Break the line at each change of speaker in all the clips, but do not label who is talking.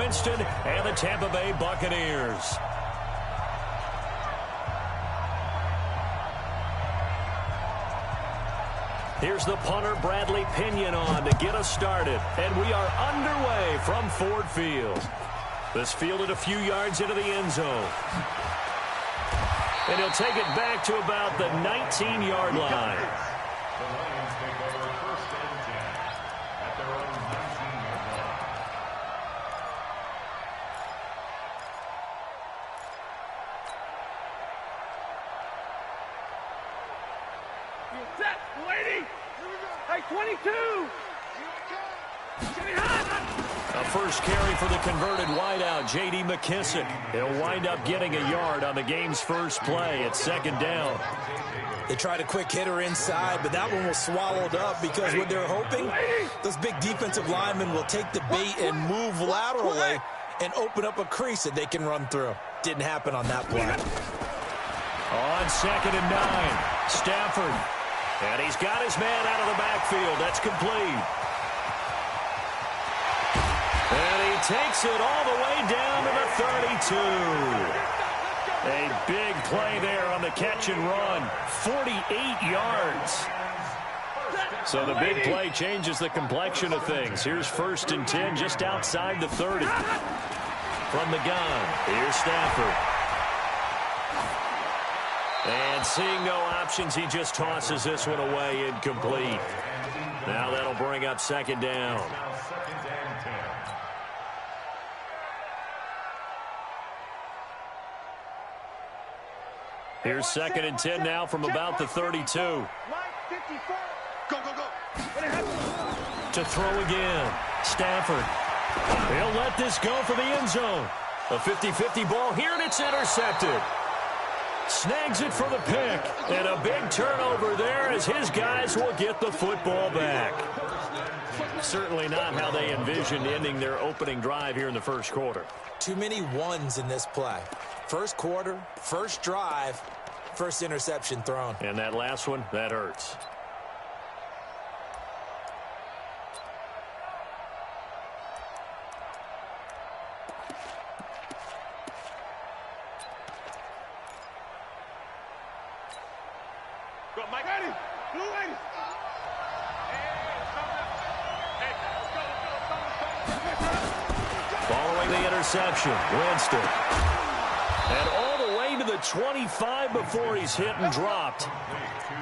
Winston and the Tampa Bay Buccaneers. Here's the punter, Bradley Pinion, on to get us started. And we are underway from Ford Field. This fielded a few yards into the end zone. And he'll take it back to about the 19-yard line.
The Lions take over 1st and 10 at their own 19-yard line.
Set, lady! Hey, 22!
A first carry for the converted wideout, J.D. McKissic. He'll wind up getting a yard on the game's first play at 2nd down.
They tried a quick hitter inside, but that one was swallowed up because what they're hoping, those big defensive linemen will take the bait and move laterally and open up a crease that they can run through. Didn't happen on that play.
On 2nd and 9, Stafford. And he's got his man out of the backfield. That's complete. And he takes it all the way down to the 32. A big play there on the catch and run. 48 yards. So the big play changes the complexion of things. Here's 1st and 10 just outside the 30. From the gun, here's Stafford. And seeing no options, he just tosses this one away incomplete. Now that'll bring up 2nd down. Here's 2nd and 10 now from about the 32.
Go, go, go.
To throw again, Stafford. He'll let this go for the end zone. A 50-50 ball here, and it's intercepted. Snags it for the pick, and a big turnover there as his guys will get the football back. Certainly not how they envisioned ending their opening drive here in the first quarter.
Too many ones in this play. First quarter, first drive, first interception thrown.
And that last one, that hurts.
Go, Mike. Ready. Blue lady.
Following the interception, Winston. And all the way to the 25 before he's hit and dropped.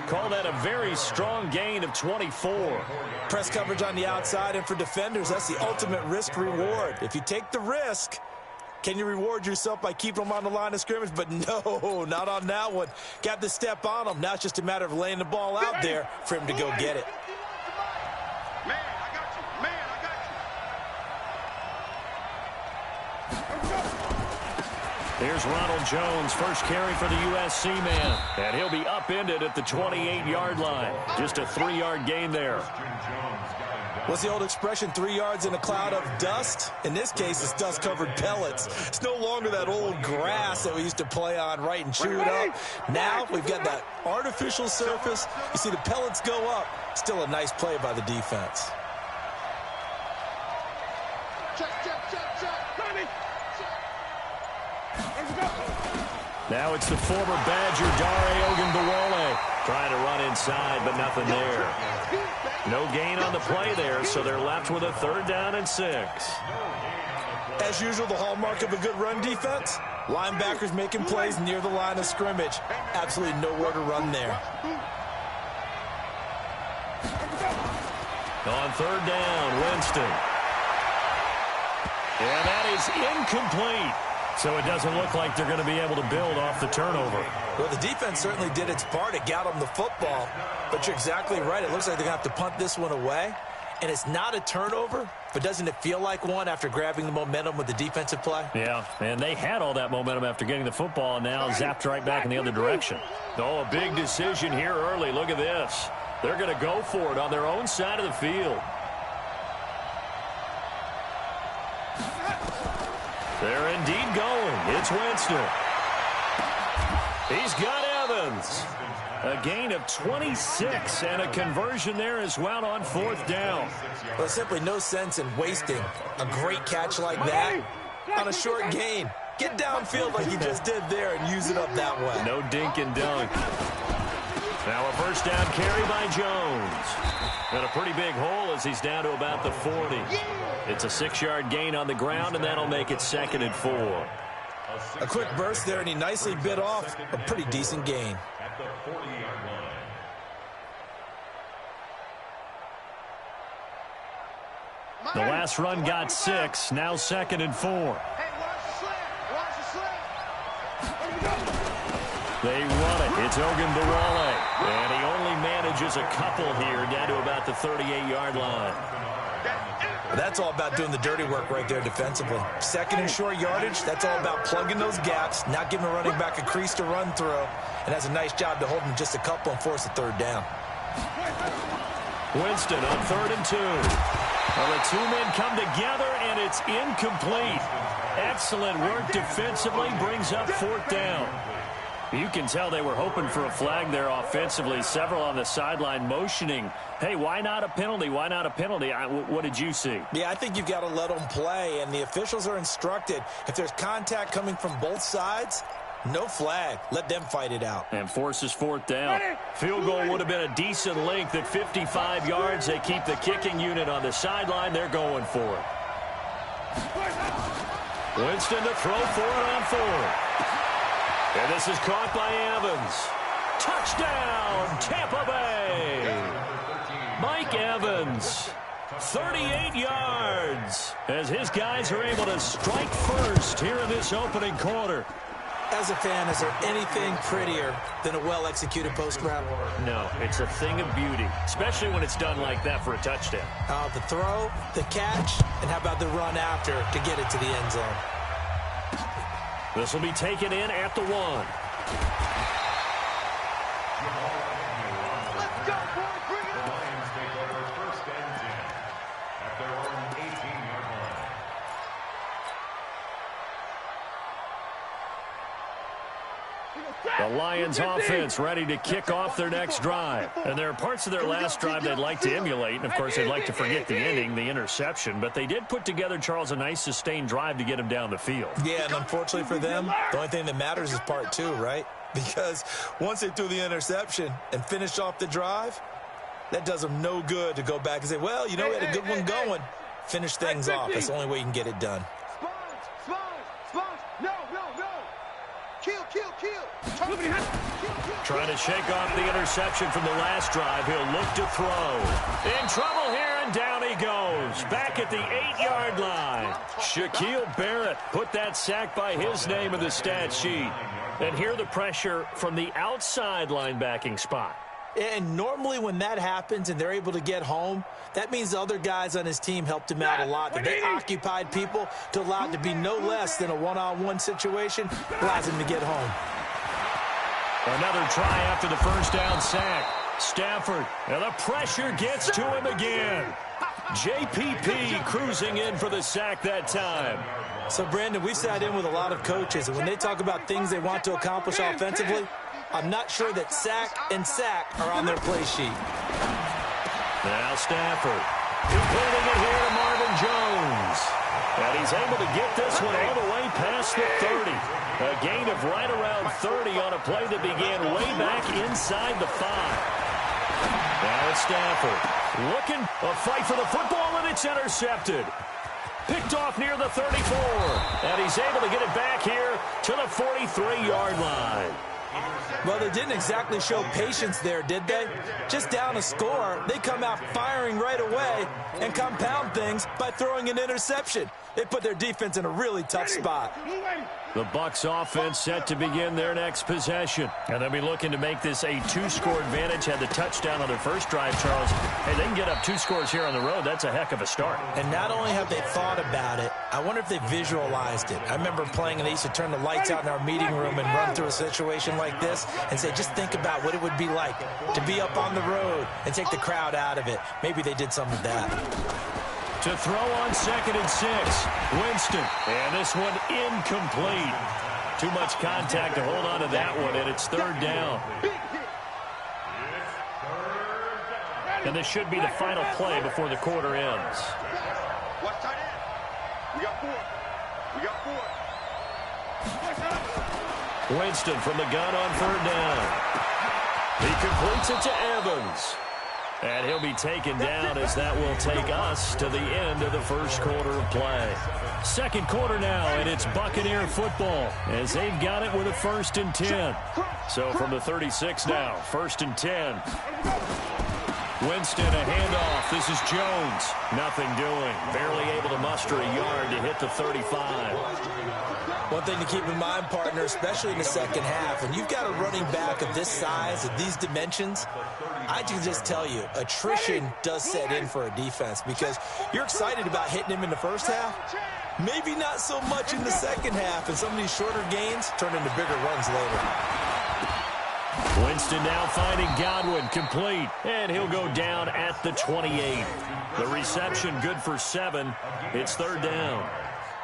Call that a very strong gain of 24.
Press coverage on the outside, and for defenders, that's the ultimate risk-reward. If you take the risk, can you reward yourself by keeping them on the line of scrimmage? But no, not on that one. Got to step on them. Now it's just a matter of laying the ball out there for him to go get it.
Man, I got you. Man, I got you.
Here's Ronald Jones, first carry for the USC man. And he'll be upended at the 28-yard line. Just a 3-yard gain there.
What's the old expression, 3 yards in a cloud of dust? In this case, it's dust-covered pellets. It's no longer that old grass that we used to play on, right, and chew it up. Now we've got that artificial surface. You see the pellets go up. Still a nice play by the defense.
Check, check, check, check. Ready.
Now it's the former Badger, Dare Ogunbowale, trying to run inside, but nothing there. No gain on the play there, so they're left with a 3rd down and 6.
As usual, the hallmark of a good run defense, linebackers making plays near the line of scrimmage. Absolutely nowhere to run there.
On 3rd down, Winston. And that is incomplete. So it doesn't look like they're going to be able to build off the turnover.
Well, the defense certainly did its part. It got them the football. But you're exactly right. It looks like they're going to have to punt this one away. And it's not a turnover, but doesn't it feel like one after grabbing the momentum with the defensive play?
Yeah, and they had all that momentum after getting the football, and now zapped right back in the other direction. Oh, a big decision here early. Look at this. They're going to go for it on their own side of the field. They're indeed going. It's Winston. He's got Evans. A gain of 26 and a conversion there as well on 4th down.
Well, there's simply no sense in wasting a great catch like that on a short gain. Get downfield like you just did there and use it up that way.
No dink and dunk. Now a first down carry by Jones. And a pretty big hole as he's down to about the 40. It's a 6-yard gain on the ground, and that'll make it 2nd and 4.
A quick burst there, and he nicely bit off a pretty decent gain.
At the 40-yard line.
The last run got 6, now 2nd and 4.
Hey, watch the slip. Watch the slip.
They run it. It's Ogunbowale. And he only manages a couple here down to about the 38-yard line.
That's all about doing the dirty work right there defensively. 2nd and short yardage, that's all about plugging those gaps, not giving a running back a crease to run through, and that's a nice job to hold him just a couple and force a 3rd down.
Winston on 3rd and 2. Well, the two men come together, and it's incomplete. Excellent work defensively, brings up 4th down. You can tell they were hoping for a flag there offensively. Several on the sideline motioning, hey, why not a penalty? Why not a penalty? What did you see?
Yeah, I think you've got to let them play, and the officials are instructed. If there's contact coming from both sides, no flag. Let them fight it out.
And forces 4th down. Field goal would have been a decent length at 55 yards. They keep the kicking unit on the sideline. They're going for it. Winston to throw for it on 4th. And this is caught by Evans. Touchdown, Tampa Bay. Mike Evans, 38 yards, as his guys are able to strike first here in this opening quarter.
As a fan, is there anything prettier than a well-executed post route?
No, it's a thing of beauty, especially when it's done like that for a touchdown.
The throw, the catch, and how about the run after to get it to the end zone?
This will be taken in at the 1.
Let's go, boys. Bring it
The
on.
Lions take over 1st and 10 at their own 18-yard line.
The Lions offense ready to kick off their next drive. And there are parts of their last drive they'd like to emulate. And, of course, they'd like to forget the ending, the interception. But they did put together, Charles, a nice sustained drive to get him down the field.
Yeah, and unfortunately for them, the only thing that matters is part 2, right? Because once they threw the interception and finished off the drive, that does them no good to go back and say, well, you know, we had a good one going. Finish things off. That's the only way you can get it done.
Sponge. No. Kill.
Trying to shake off the interception from the last drive. He'll look to throw. In trouble here, and down he goes. Back at the 8-yard line. Shaquille Barrett put that sack by his name in the stat sheet. And here the pressure from the outside linebacking spot.
And normally when that happens and they're able to get home, that means the other guys on his team helped him out a lot. That they occupied people to allow it to be no less than a one-on-one situation, allows him to get home.
Another try after the first down sack. Stafford, and the pressure gets to him again. JPP cruising in for the sack that time.
So, Brandon, we sat in with a lot of coaches, and when they talk about things they want to accomplish offensively, I'm not sure that sack and sack are on their play sheet.
Now Stafford completing it here to Marvin Jones. And he's able to get this one all the way past the 30. A gain of right around 30 on a play that began way back inside the 5. Now it's Stafford looking, a fight for the football, and it's intercepted. Picked off near the 34. And he's able to get it back here to the 43-yard line.
Well, they didn't exactly show patience there, did they? Just down a score, they come out firing right away and compound things by throwing an interception. They put their defense in a really tough spot.
The Bucs offense set to begin their next possession. And they'll be looking to make this a 2-score advantage. Had the touchdown on their first drive, Charles. Hey, they can get up 2 scores here on the road. That's a heck of a start.
And not only have they thought about it, I wonder if they visualized it. I remember playing and they used to turn the lights out in our meeting room and run through a situation like this and say, just think about what it would be like to be up on the road and take the crowd out of it. Maybe they did some of that.
To throw on 2nd and 6. Winston. And this one incomplete. Too much contact to hold on to that one, and it's 3rd down. And this should be the final play before the quarter ends.
Watch tight end. We got 4. We got 4.
Winston from the gun on 3rd down. He completes it to Evans. And he'll be taken down as that will take us to the end of the first quarter of play. Second quarter now, and it's Buccaneer football as they've got it with a 1st and 10. So from the 36 now, 1st and 10. Winston, a handoff. This is Jones. Nothing doing. Barely able to muster a yard to hit the 35.
One thing to keep in mind, partner, especially in the second half, when you've got a running back of this size, of these dimensions, I can just tell you, attrition does set in for a defense because you're excited about hitting him in the first half. Maybe not so much in the second half, and some of these shorter gains turn into bigger runs later.
Winston now finding Godwin, complete, and he'll go down at the 28. The reception good for 7. It's 3rd down.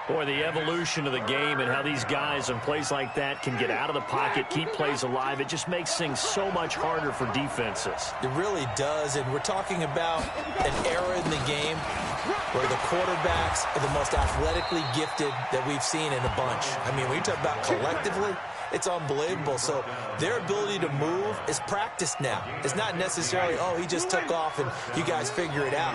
Boy, the evolution of the game and how these guys in plays like that can get out of the pocket, keep plays alive, it just makes things so much harder for defenses.
It really does, and we're talking about an era in the game where the quarterbacks are the most athletically gifted that we've seen in a bunch. I mean, when you talk about collectively, it's unbelievable. So their ability to move is practiced now. It's not necessarily, oh, he just took off and you guys figure it out.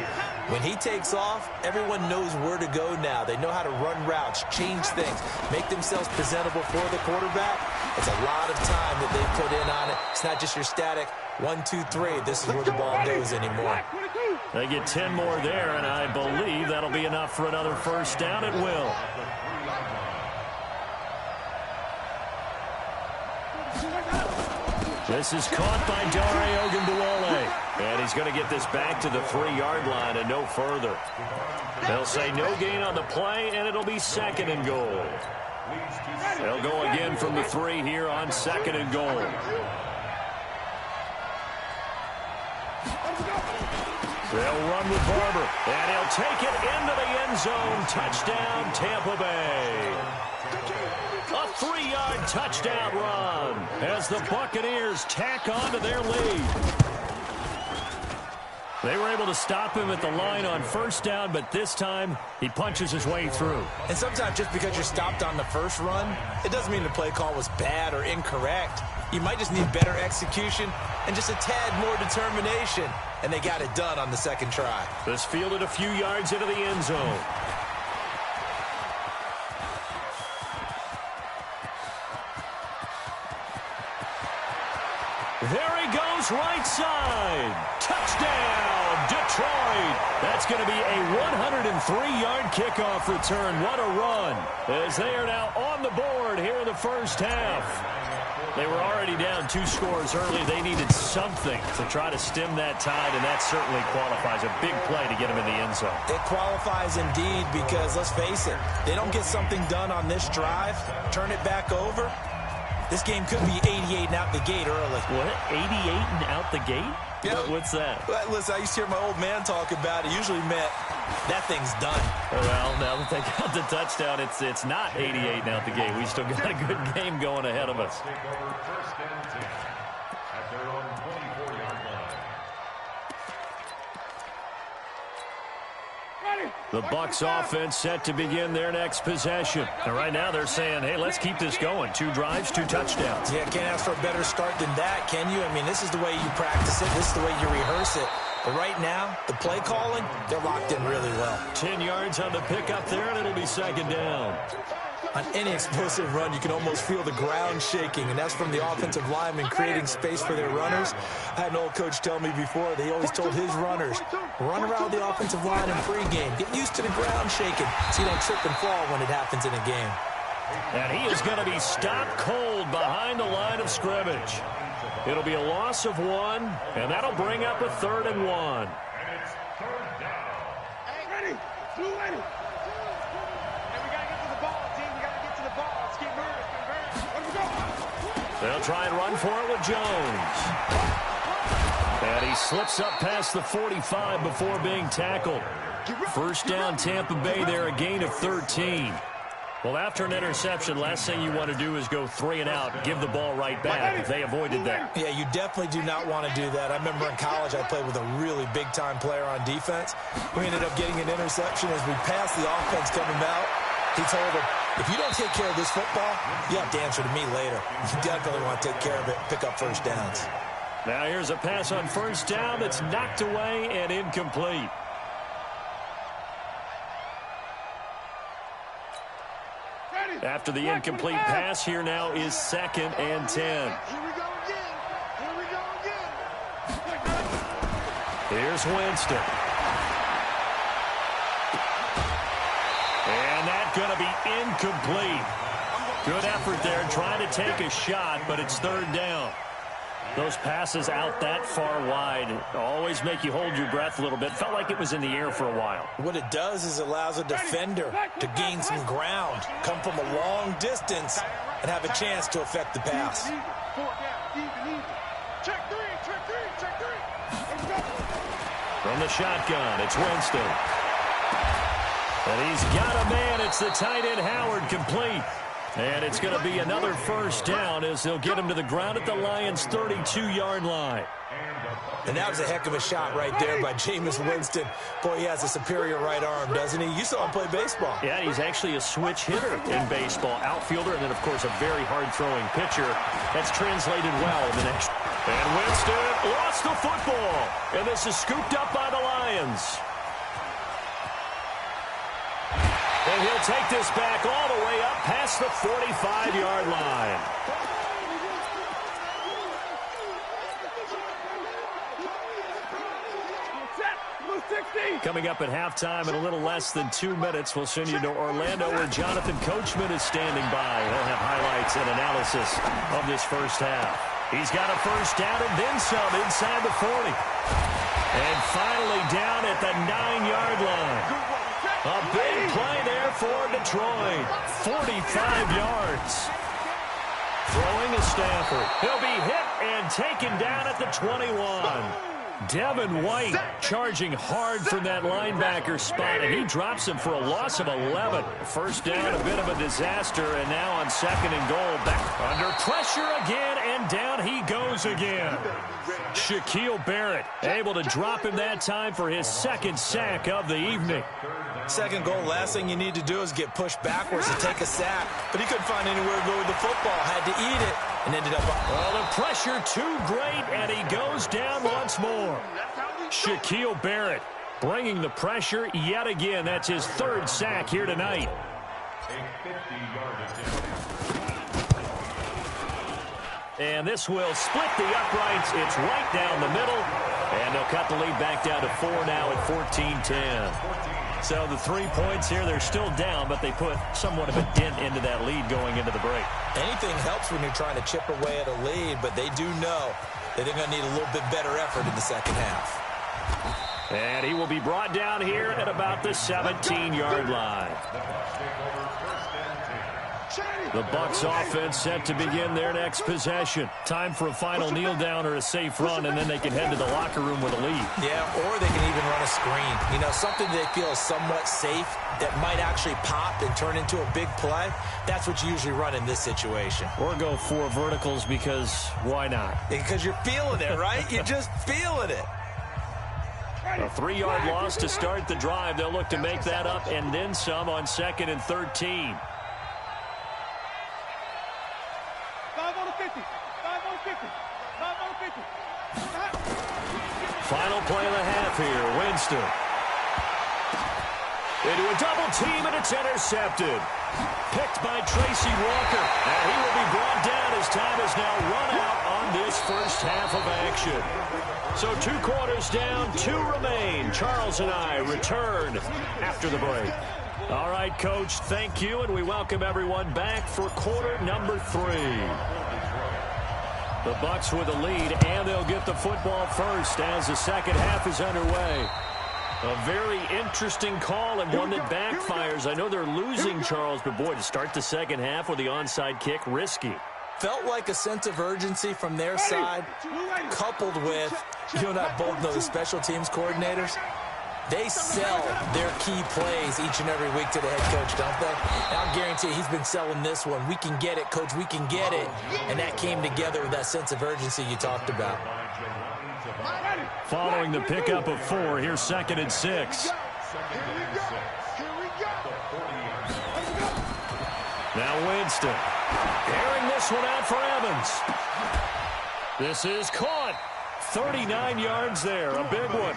When he takes off, everyone knows where to go now. They know how to run routes, change things, make themselves presentable for the quarterback. It's a lot of time that they put in on it. It's not just your static 1, 2, 3. This is where the ball goes anymore.
They get 10 more there, and I believe that'll be enough for another 1st down. It will. This is caught by Dare Ogunbowale. And he's going to get this back to the 3-yard line and no further. They'll say no gain on the play, and it'll be 2nd and goal. They'll go again from the 3 here on 2nd and goal. They'll run with Barber, and he'll take it into the end zone. Touchdown, Tampa Bay. A 3-yard touchdown run as the Buccaneers tack on to their lead. They were able to stop him at the line on 1st down, but this time he punches his way through.
And sometimes just because you're stopped on the first run, it doesn't mean the play call was bad or incorrect. You might just need better execution and just a tad more determination. And they got it done on the 2nd try.
This fielded a few yards into the end zone. There he goes, right side. Touchdown, Detroit. That's going to be a 103-yard kickoff return. What a run, as they are now on the board here in the first half. They were already down 2 scores early. They needed something to try to stem that tide, and that certainly qualifies. A big play to get them in the end zone.
It qualifies indeed because, let's face it, they don't get something done on this drive, turn it back over. This game could be 88 and out the gate early.
What? 88 and out the gate?
Yeah.
What's that?
Well, listen, I used to hear my old man talk about it. Usually meant that thing's done.
Well, now that they got the touchdown, it's not 88 and out the gate. We still got a good game going ahead of us.
Take over 1st and 10 at their own 24-yard line.
The Bucs offense set to begin their next possession. And right now they're saying, hey, let's keep this going. 2 drives, 2 touchdowns.
Yeah, can't ask for a better start than that, can you? I mean, this is the way you practice it. This is the way you rehearse it. But right now, the play calling, they're locked in really well.
10 yards on the pickup there, and it'll be 2nd down.
On any explosive run, you can almost feel the ground shaking, and that's from the offensive linemen creating space for their runners. I had an old coach tell me before, they always told his runners, run around the offensive line in pregame. Get used to the ground shaking so you don't trip and fall when it happens in a game.
And he is going to be stopped cold behind the line of scrimmage. It'll be a loss of 1, and that'll bring up a 3rd and 1.
And it's 3rd down.
Hey, ready. Ready. Hey, we got to get to the ball, team. We got to get to the ball. Let's keep moving. Let's go.
They'll try and run for it with Jones. And he slips up past the 45 before being tackled. 1st down, Tampa Bay there, a gain of 13. Well, after an interception, last thing you want to do is go 3 and out, give the ball right back. They avoided that.
Yeah, you definitely do not want to do that. I remember in college I played with a really big-time player on defense. We ended up getting an interception as we passed the offense coming out. He told him, if you don't take care of this football, you have to answer to me later. You definitely want to take care of it, pick up first downs.
Now here's a pass on first down that's knocked away and incomplete. After the incomplete pass, here now is 2nd and 10.
Here we go again. Here we go again.
Here's Winston. And that's going to be incomplete. Good effort there trying to take a shot, but it's 3rd down. Those passes out that far wide always make you hold your breath a little bit. Felt like it was in the air for a while.
What it does is it allows a defender to gain some ground, come from a long distance, and have a chance to affect the pass.
Check three. Let's go.
From the shotgun, it's Winston. And he's got a man. It's the tight end, Howard, complete. And it's going to be another first down as they'll get him to the ground at the Lions' 32-yard line.
And that was a heck of a shot right there by Jameis Winston. Boy, he has a superior right arm, doesn't he? You saw him play baseball.
Yeah, he's actually a switch hitter in baseball. Outfielder and then, of course, a very hard-throwing pitcher. That's translated well in the next. And Winston lost the football. And this is scooped up by the Lions. And he'll take this back all the way up past the 45-yard line. Coming up at halftime in a little less than 2 minutes, we'll send you to Orlando where Jonathan Coachman is standing by. He'll have highlights and analysis of this first half. He's got a first down and then some inside the 40. And finally down at the 9-yard line. A big play there for Detroit. 45 yards. Throwing is Stafford. He'll be hit and taken down at the 21. Devin White charging hard from that linebacker spot, and he drops him for a loss of 11. First down, a bit of a disaster, and now on 2nd and goal, back under pressure again, and down he goes again. Shaquille Barrett able to drop him that time for his 2nd sack of the evening.
2nd goal, last thing you need to do is get pushed backwards to take a sack. But he couldn't find anywhere to go with the football. Had to eat it and ended up.
Well, the pressure too great, and he goes down once more. Shaquille Barrett bringing the pressure yet again. That's his 3rd sack here tonight. And this will split the uprights. It's right down the middle. And they'll cut the lead back down to 4 now at 14-10. So the 3 points here, they're still down, but they put somewhat of a dent into that lead going into the break.
Anything helps when you're trying to chip away at a lead, but they do know that they're going to need a little bit better effort in the second half.
And he will be brought down here at about the 17-yard line. The Bucs offense set to begin their next possession. Time for a final kneel down or a safe run, and then they can head to the locker room with a lead.
Yeah, or they can even run a screen. You know, something they feel is somewhat safe that might actually pop and turn into a big play. That's what you usually run in this situation.
Or go 4 verticals because why not?
Because you're feeling it, right? You're just feeling it.
A 3-yard loss to start the drive. They'll look to make that up and then some on 2nd and 13.
5 on the 50. 5 on the 50. 5 on the 50.
Final play of the half here. Winston. Into a double team, and it's intercepted. Picked by Tracy Walker. And he will be brought down as time has now run out on this first half of action. So 2 quarters down, 2 remain. Charles and I return after the break. All right, Coach, thank you, and we welcome everyone back for quarter number 3. The Bucs with a lead, and they'll get the football first as the second half is underway. A very interesting call and one that backfires. I know they're losing, Charles, but boy, to start the second half with the onside kick, risky.
Felt like a sense of urgency from their side, coupled with, you and I both know the special teams coordinators. They sell their key plays each and every week to the head coach, don't they? And I'll guarantee you he's been selling this one. We can get it, coach. We can get it. And that came together with that sense of urgency you talked about.
Following the pickup of 4, here's 2nd and 6. Now Winston. Airing this one out for Evans. This is caught. 39 yards there, a big one.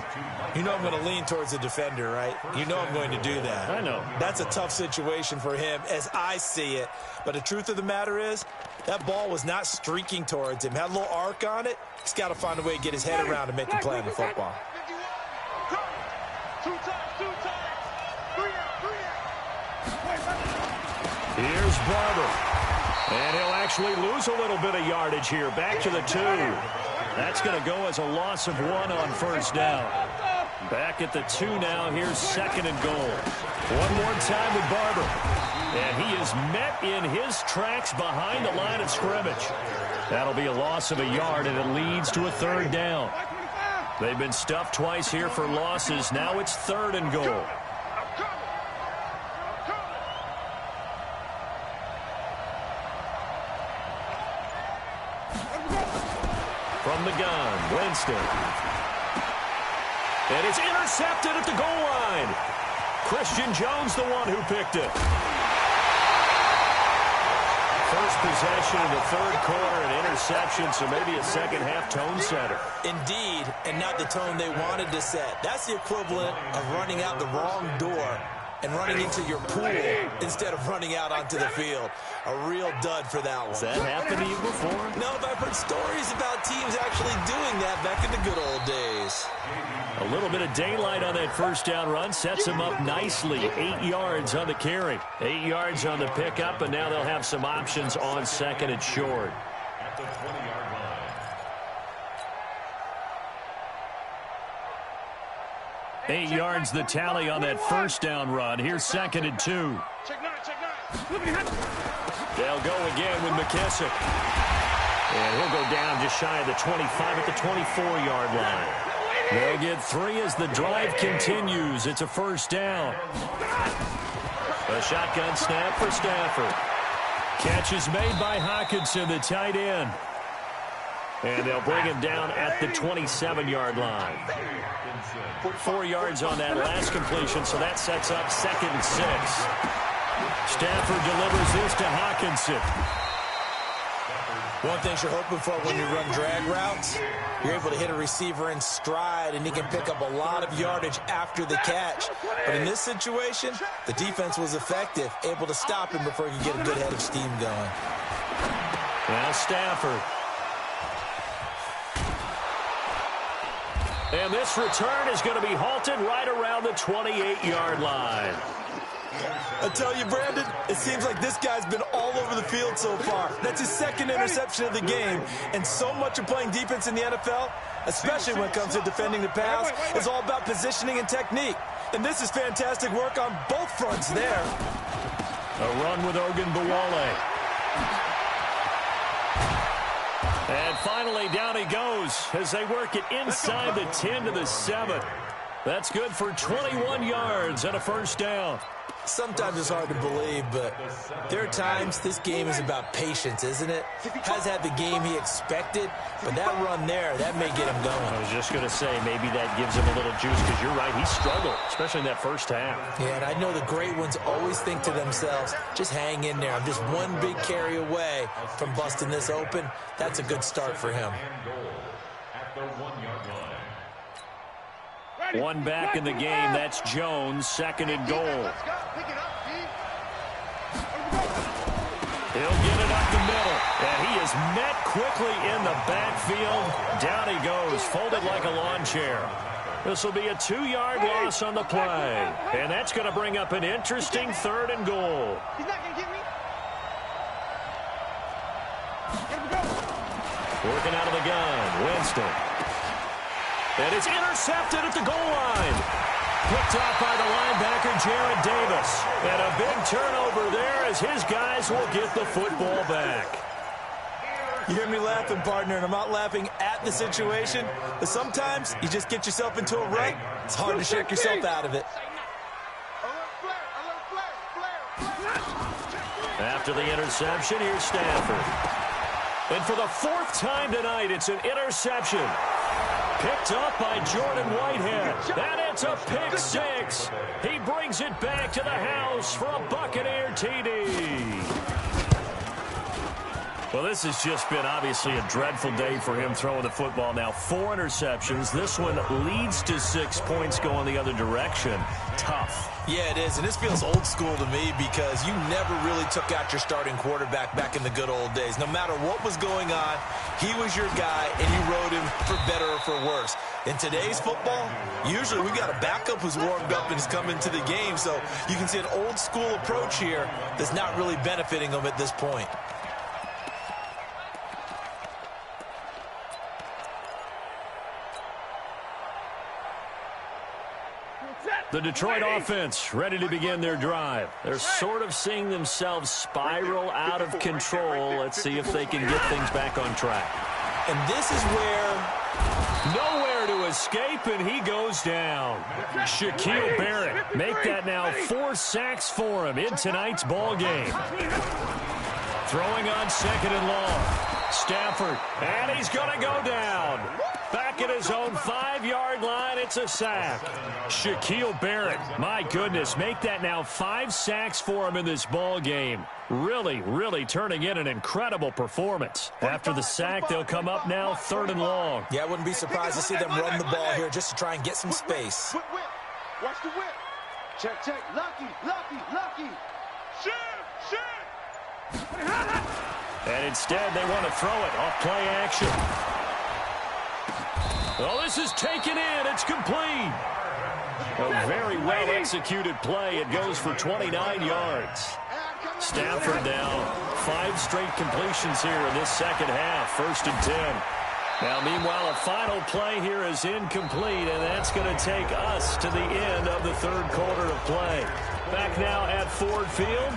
You know I'm going to lean towards the defender, right? You know I'm going to do that.
I know.
That's a tough situation for him as I see it. But the truth of the matter is, that ball was not streaking towards him. Had a little arc on it. He's got to find a way to get his head around and make a play on the football.
Here's Barber. And he'll actually lose a little bit of yardage here. Back to the 2. That's going to go as a loss of 1 on first down. Back at the 2 now. Here's 2nd and goal. One more time with Barber. And he is met in his tracks behind the line of scrimmage. That'll be a loss of a yard, and it leads to a 3rd down. They've been stuffed twice here for losses. Now it's 3rd and goal. From the gun, Winston. And it's intercepted at the goal line. Christian Jones, the one who picked it. First possession in the 3rd quarter, an interception, so maybe a second-half tone setter.
Indeed, and not the tone they wanted to set. That's the equivalent of running out the wrong door and running into your pool instead of running out onto the field. A real dud for that one.
Has that happened to you before?
No, but I've heard stories about teams actually doing that back in the good old days.
A little bit of daylight on that first down run sets him up nicely. 8 yards on the carry. 8 yards on the pickup, and now they'll have some options on 2nd and short.
At the 20-yard line.
8 yards the tally on that first down run. Here's 2nd and 2. They'll go again with McKissick. And he'll go down just shy of the 25 at the 24-yard line. They'll get 3 as the drive continues. It's a first down. A shotgun snap for Stafford. Catch is made by Hockenson, the tight end. And they'll bring him down at the 27-yard line. 4 yards on that last completion, so that sets up 2nd and 6. Stafford delivers this to Hockenson.
One thing you're hoping for when you run drag routes, you're able to hit a receiver in stride, and he can pick up a lot of yardage after the catch. But in this situation, the defense was effective, able to stop him before he could get a good head of steam going.
Now Stafford. And this return is going to be halted right around the 28-yard line.
I tell you, Brandon, it seems like this guy's been all over the field so far. That's his 2nd interception of the game. And so much of playing defense in the NFL, especially when it comes to defending the pass, is all about positioning and technique. And this is fantastic work on both fronts there.
A run with Ogunbowale. And finally, down he goes as they work it inside the 10 to the 7. That's good for 21 yards and a first down.
Sometimes it's hard to believe, but there are times this game is about patience, isn't it? Has had the game he expected, but that run there, that may get him going.
I was just going to say, maybe that gives him a little juice, because you're right, he struggled, especially in that first half.
Yeah, and I know the great ones always think to themselves, just hang in there. I'm just one big carry away from busting this open. That's a good start for him.
At the 1-yard line.
One back in the game, that's Jones, 2nd and goal. He'll get it up the middle, and he is met quickly in the backfield. Down he goes, folded like a lawn chair. This will be a 2-yard loss on the play, and that's going to bring up an interesting 3rd and goal.
He's not going to get me.
Working out of the gun, Winston. And it's intercepted at the goal line. Picked off by the linebacker, Jarrad Davis. And a big turnover there as his guys will get the football back.
You hear me laughing, partner, and I'm not laughing at the situation, but sometimes you just get yourself into a rut. It's hard to shake yourself out of it.
After the interception, here's Stafford. And for the fourth time tonight, it's an interception. Picked up by Jordan Whitehead. And it's a pick six. He brings it back to the house for a Buccaneer TD. Well, this has just been obviously a dreadful day for him throwing the football. Now 4 interceptions. This one leads to 6 points going the other direction. Tough.
Yeah, it is, and this feels old school to me because you never really took out your starting quarterback back in the good old days. No matter what was going on, he was your guy, and you rode him for better or for worse. In today's football, usually we got a backup who's warmed up and has come into the game, so you can see an old school approach here that's not really benefiting him at this point.
The Detroit offense ready to begin their drive. They're sort of seeing themselves spiral out of control. Let's see if they can get things back on track.
And this is where...
Nowhere to escape, and he goes down. Shaquille Barrett make that now 4 sacks for him in tonight's ball game. Throwing on 2nd and long. Stafford, and he's going to go down. Back at his own 5-yard line, it's a sack. Shaquille Barrett, my goodness, make that now 5 sacks for him in this ball game. Really, really turning in an incredible performance. After the sack, they'll come up now 3rd and long.
Yeah, I wouldn't be surprised to see them run the ball here just to try and get some space.
Whip. Watch the whip. Check. Lucky. Shoot.
And instead, they want to throw it off play action. Oh, this is taken in. It's complete. A very well-executed play. It goes for 29 yards. Stafford now 5 straight completions here in this second half. 1st and 10. Now, meanwhile, a final play here is incomplete, and that's going to take us to the end of the 3rd quarter of play. Back now at Ford Field.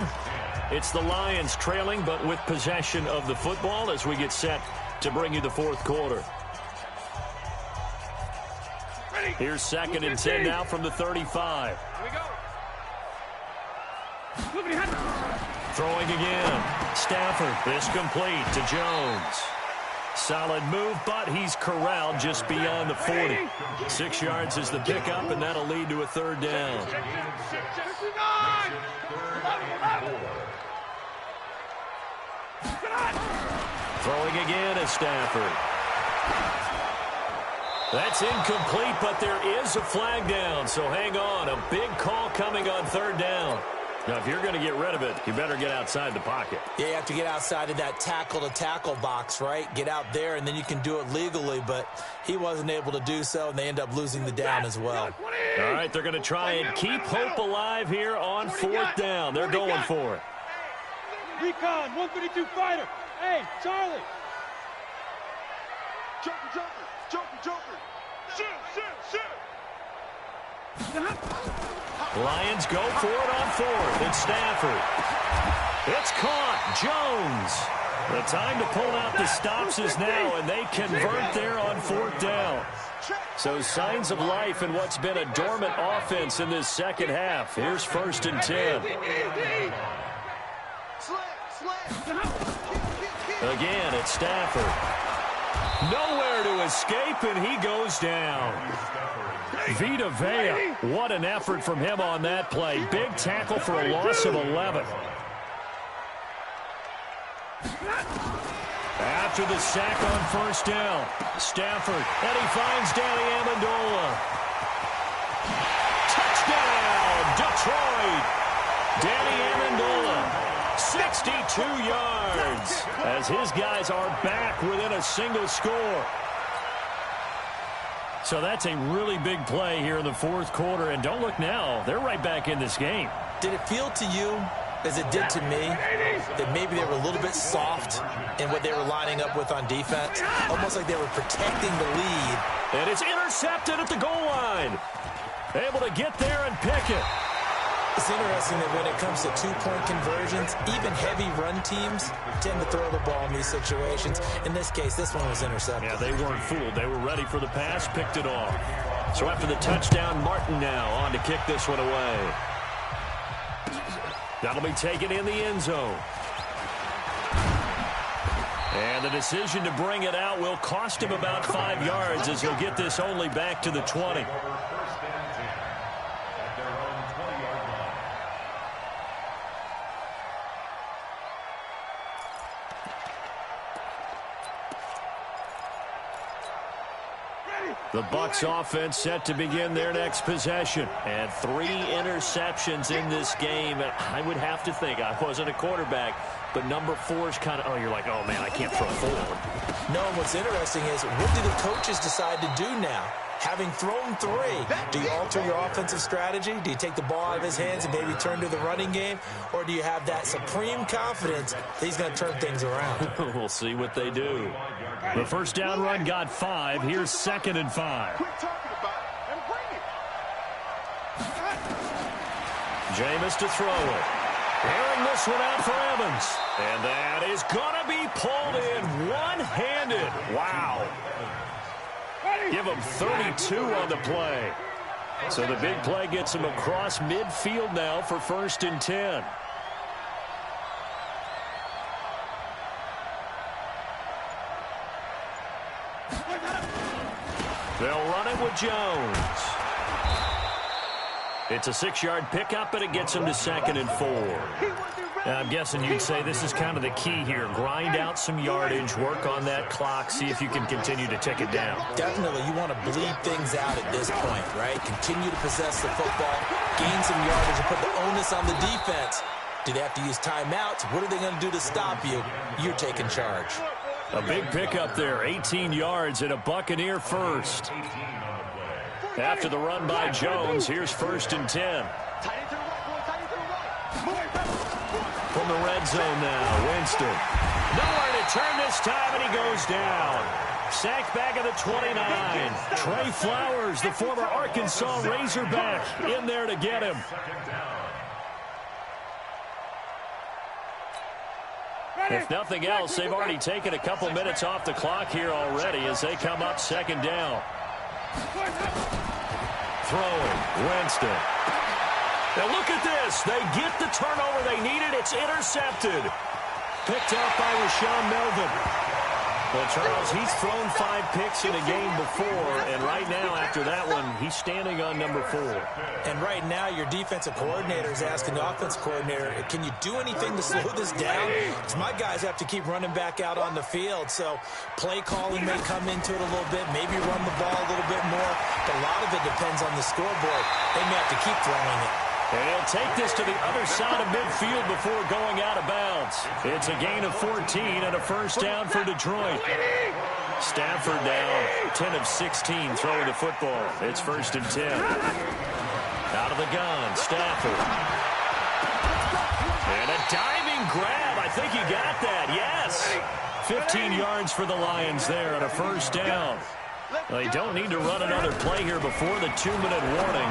It's the Lions trailing, but with possession of the football as we get set to bring you the 4th quarter. Here's 2nd and 10 now from the 35.
Here we go.
Throwing again. Stafford is complete to Jones. Solid move, but he's corralled just beyond the 40. 6 yards is the pickup, and that'll lead to a 3rd down. Throwing again is Stafford. That's incomplete, but there is a flag down, so hang on. A big call coming on 3rd down. Now, if you're going to get rid of it, you better get outside the pocket.
Yeah, you have to get outside of that tackle-to-tackle box, right? Get out there, and then you can do it legally, but he wasn't able to do so, and they end up losing the down as well.
All right, they're going to try and keep hope alive here on 4th down. They're going for it.
Recon, 132 fighter. Hey, Charlie. Joker. Shoot.
Lions go for it on 4th. It's Stafford. It's caught. Jones. The time to pull out the stops is now, and they convert there on 4th down. So signs of life in what's been a dormant offense in this second half. Here's 1st and 10. Again, it's Stafford. Nowhere to escape, and he goes down. Vita Vea, what an effort from him on that play. Big tackle for a loss of 11. After the sack on 1st down, Stafford, and he finds Danny Amendola. Touchdown, Detroit! Danny Amendola. 62 yards as his guys are back within a single score. So that's a really big play here in the 4th quarter. And don't look now, they're right back in this game.
Did it feel to you, as it did to me, that maybe they were a little bit soft in what they were lining up with on defense? Almost like they were protecting the lead.
And it's intercepted at the goal line. Able to get there and pick it.
It's interesting that when it comes to two-point conversions, even heavy run teams tend to throw the ball in these situations. In this case, this one was intercepted.
Yeah, they weren't fooled. They were ready for the pass, picked it off. So after the touchdown, Martin now on to kick this one away. That'll be taken in the end zone. And the decision to bring it out will cost him about 5 yards as he'll get this only back to the 20. The Bucs offense set to begin their next possession. And 3 interceptions in this game. I would have to think, I wasn't a quarterback, but number 4 is kind of, you're like, oh, man, I can't throw 4.
No, what's interesting is, what do the coaches decide to do now? Having thrown 3, do you alter your offensive strategy? Do you take the ball out of his hands and maybe turn to the running game? Or do you have that supreme confidence that he's going to turn things around?
We'll see what they do. The first down run got 5. Here's 2nd and 5.
Quit talking about it and bring it.
Jameis to throw it. Airing this one out for Evans. And that is going to be pulled in one-handed. Wow. Give him 32 on the play. So the big play gets him across midfield now for 1st and 10. They'll run it with Jones. It's a 6-yard pickup, and it gets him to 2nd and 4. I'm guessing you'd say this is kind of the key here. Grind out some yardage, work on that clock, see if you can continue to tick it down.
Definitely, you want to bleed things out at this point, right? Continue to possess the football, gain some yardage, and put the onus on the defense. Do they have to use timeouts? What are they going to do to stop you? You're taking charge.
A big pickup there, 18 yards and a Buccaneer first. After the run by Jones, here's 1st and 10. From the red zone now, Winston. Nowhere to turn this time, and he goes down. Sacked back at the 29. Trey Flowers, the former Arkansas Razorback, in there to get him. If nothing else, they've already taken a couple minutes off the clock here already as they come up 2nd down. Throwing, Winston. Now look at this. They get the turnover they needed. It's intercepted. Picked up by Rashaan Melvin. Well, Charles, he's thrown 5 picks in a game before, and right now, after that one, he's standing on number 4.
And right now, your defensive coordinator is asking the offensive coordinator, can you do anything to slow this down? Because my guys have to keep running back out on the field, so play calling may come into it a little bit, maybe run the ball a little bit more, but a lot of it depends on the scoreboard. They may have to keep throwing it.
And he'll take this to the other side of midfield before going out of bounds. It's a gain of 14 and a first down for Detroit. Stafford down, 10 of 16 throwing the football. It's 1st and 10. Out of the gun, Stafford. And a diving grab. I think he got that, yes. 15 yards for the Lions there on a first down. They don't need to run another play here before the 2-minute warning.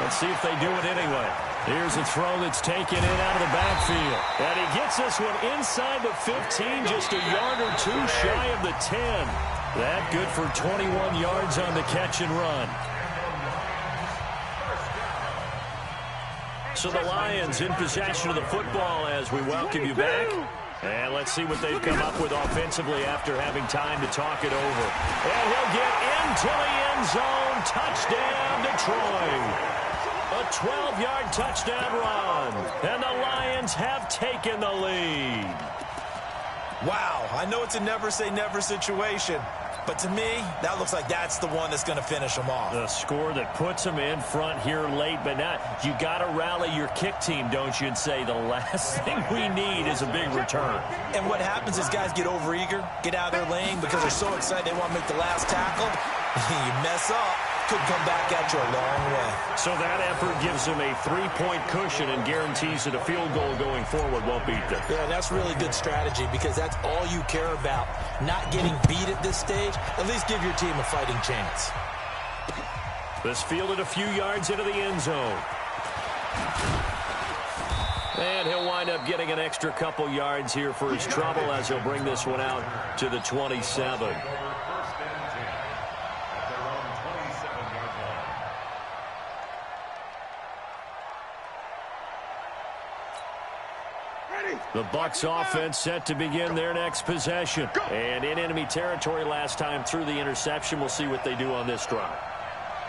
Let's see if they do it anyway. Here's a throw that's taken in out of the backfield. And he gets this one inside the 15, just a yard or 2 shy of the 10. That good for 21 yards on the catch and run. So the Lions in possession of the football as we welcome you back. And let's see what they've come up with offensively after having time to talk it over. And he'll get into the end zone. Touchdown, Detroit. A 12-yard touchdown run. And the Lions have taken the lead.
Wow, I know it's a never-say-never situation, but to me, that looks like that's the one that's going to finish them off.
The score that puts them in front here late, but now you got to rally your kick team, don't you, and say the last thing we need is a big return.
And what happens is guys get overeager, get out of their lane because they're so excited they want to make the last tackle. You mess up, could come back at you a long way.
So that effort gives them a 3-point cushion and guarantees that a field goal going forward won't beat them.
Yeah, that's really good strategy because that's all you care about. Not getting beat at this stage, at least give your team a fighting chance.
This fielded a few yards into the end zone. And he'll wind up getting an extra couple yards here for his trouble as he'll bring this one out to the 27.
First and 10 at their own 27-yard line.
The Bucs offense set to begin their next possession. And in enemy territory last time through the interception. We'll see what they do on this drive.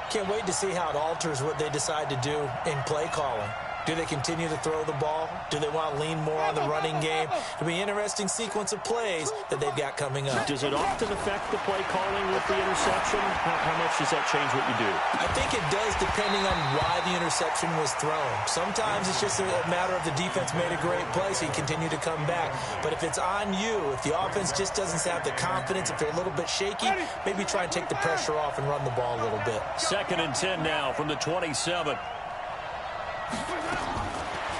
Can't wait to see how it alters what they decide to do in play calling. Do they continue to throw the ball? Do they want to lean more on the running game? It'll be an interesting sequence of plays that they've got coming up.
Does it often affect the play calling with the interception? How much does that change what you do?
I think it does depending on why the interception was thrown. Sometimes it's just a matter of the defense made a great play, so you continue to come back. But if it's on you, if the offense just doesn't have the confidence, if they're a little bit shaky, maybe try and take the pressure off and run the ball a little bit.
2nd and 10 now from the 27.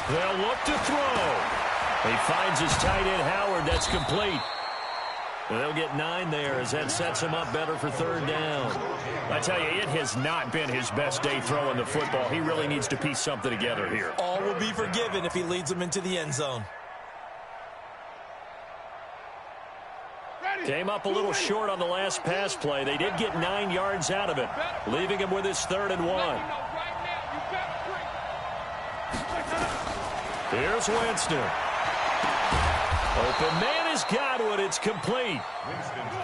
They'll look to throw. He finds his tight end, Howard. That's complete. They'll get 9 there as that sets him up better for 3rd down. I tell you, it has not been his best day throwing the football. He really needs to piece something together here.
All will be forgiven if he leads them into the end zone.
Came up a little short on the last pass play. They did get 9 yards out of it, leaving him with his 3rd and 1. Here's Winston. Open man is Godwin. It's complete.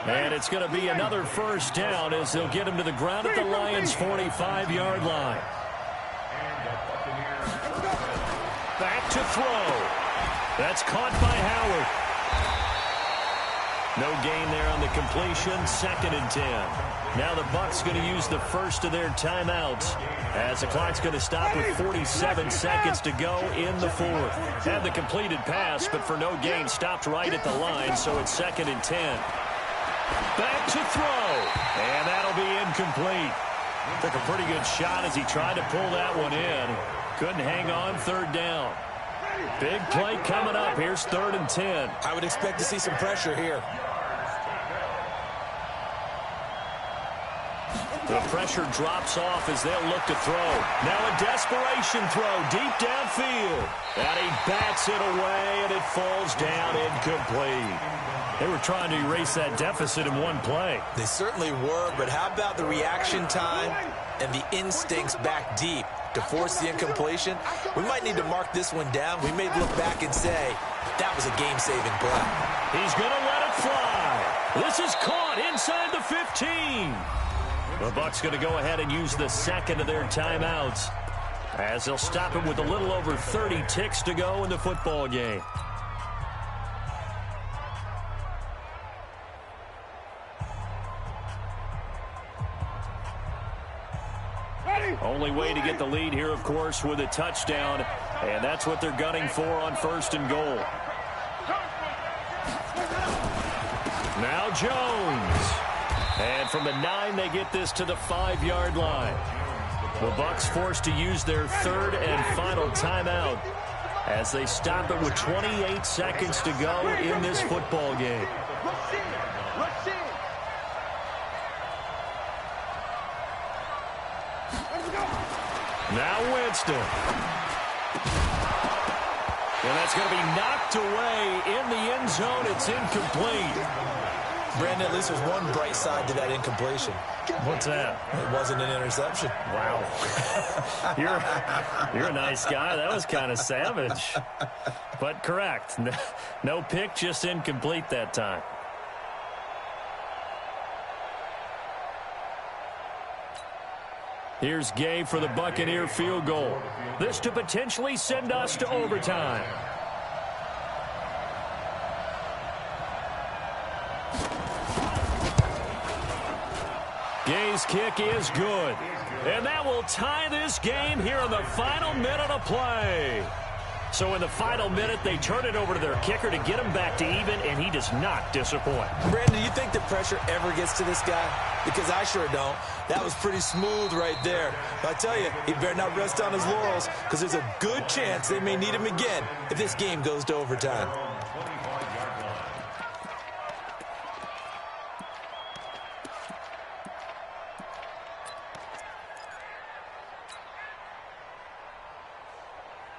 And it's going to be another 1st down as they'll get him to the ground at the Lions' 45-yard line. Back to throw. That's caught by Howard. No gain there on the completion. 2nd and 10. Now the Bucs going to use the first of their timeouts as the clock's going to stop with 47 seconds to go in the 4th. Had the completed pass, but for no gain, stopped right at the line, so it's 2nd and 10. Back to throw, and that'll be incomplete. Took a pretty good shot as he tried to pull that one in. Couldn't hang on. 3rd down. Big play coming up. Here's 3rd and 10.
I would expect to see some pressure here.
The pressure drops off as they'll look to throw. Now a desperation throw deep downfield. And he bats it away, and it falls down incomplete. They were trying to erase that deficit in one play.
They certainly were, but how about the reaction time and the instincts back deep to force the incompletion? We might need to mark this one down. We may look back and say, that was a game-saving play.
He's going to let it fly. This is caught inside the 15. The Bucs going to go ahead and use the 2nd of their timeouts as they'll stop it with a little over 30 ticks to go in the football game. Only way to get the lead here, of course, with a touchdown, and that's what they're gunning for on 1st and goal. Now Jones. And from the 9, they get this to the 5-yard line. The Bucs forced to use their 3rd and final timeout as they stop it with 28 seconds to go in this football game. Now Winston. And that's going to be knocked away in the end zone. It's incomplete.
Brandon, at least there's one bright side to that incompletion.
What's that?
It wasn't an interception.
Wow. You're a nice guy. That was kind of savage. But correct. No pick, just incomplete that time. Here's Gay for the Buccaneer field goal. This to potentially send us to overtime. Gay's kick is good. And that will tie this game here in the final minute of play. So in the final minute, they turn it over to their kicker to get him back to even, and he does not disappoint.
Brandon, do you think the pressure ever gets to this guy? Because I sure don't. That was pretty smooth right there. But I tell you, he better not rest on his laurels, because there's a good chance they may need him again if this game goes to overtime.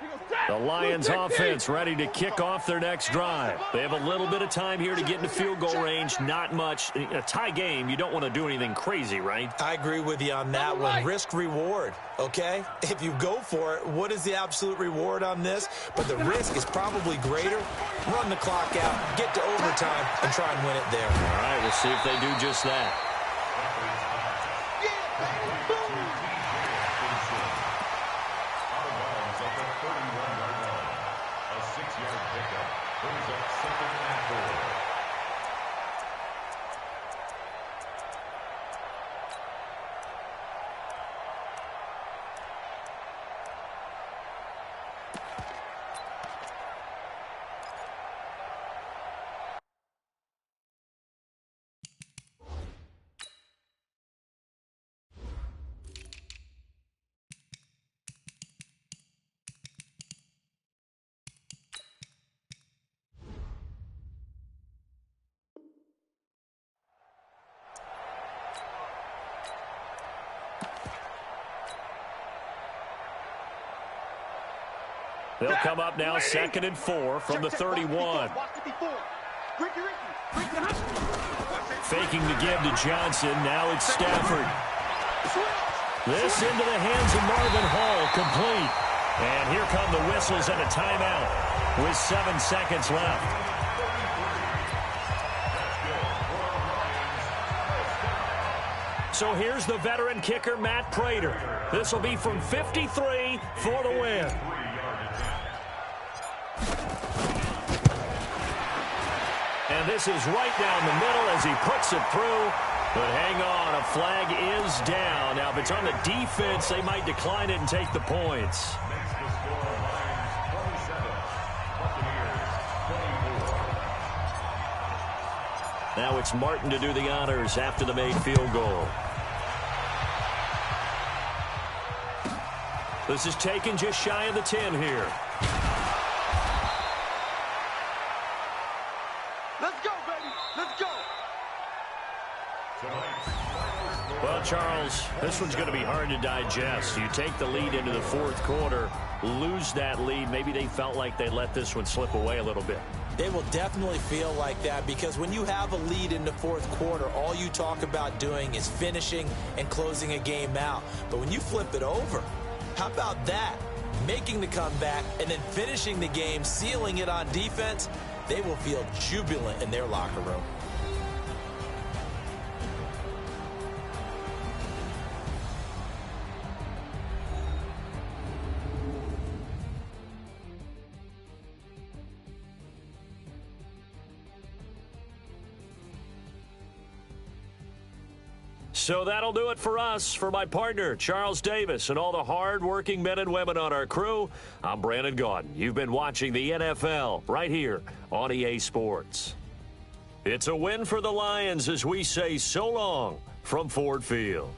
He goes,
The Lions offense ready to kick off their next drive. They have a little bit of time here to get into field goal range. Not much. In a tie game, you don't want to do anything crazy, right?
I agree with you on that one. Risk reward, okay? If you go for it, what is the absolute reward on this? But the risk is probably greater. Run the clock out, get to overtime, and try and win it there.
All right, we'll see if they do just that. They'll come up now 2nd and 4 from the 31. Faking the give to Johnson. Now it's Stafford. This into the hands of Marvin Hall. Complete. And here come the whistles and a timeout with 7 seconds left. So here's the veteran kicker, Matt Prater. This will be from 53 for the win. And this is right down the middle as he puts it through. But hang on, a flag is down. Now, if it's on the defense, they might decline it and take the points. Now it's Martin to do the honors after the made field goal. This is taken just shy of the 10 here.
Let's go, baby. Let's go.
Well, Charles, this one's going to be hard to digest. You take the lead into the 4th quarter, lose that lead. Maybe they felt like they let this one slip away a little bit.
They will definitely feel like that because when you have a lead in the 4th quarter, all you talk about doing is finishing and closing a game out. But when you flip it over, how about that? Making the comeback and then finishing the game, sealing it on defense, they will feel jubilant in their locker room.
So that'll do it for us. For my partner, Charles Davis, and all the hard-working men and women on our crew, I'm Brandon Gaudin. You've been watching the NFL right here on EA Sports. It's a win for the Lions as we say so long from Ford Field.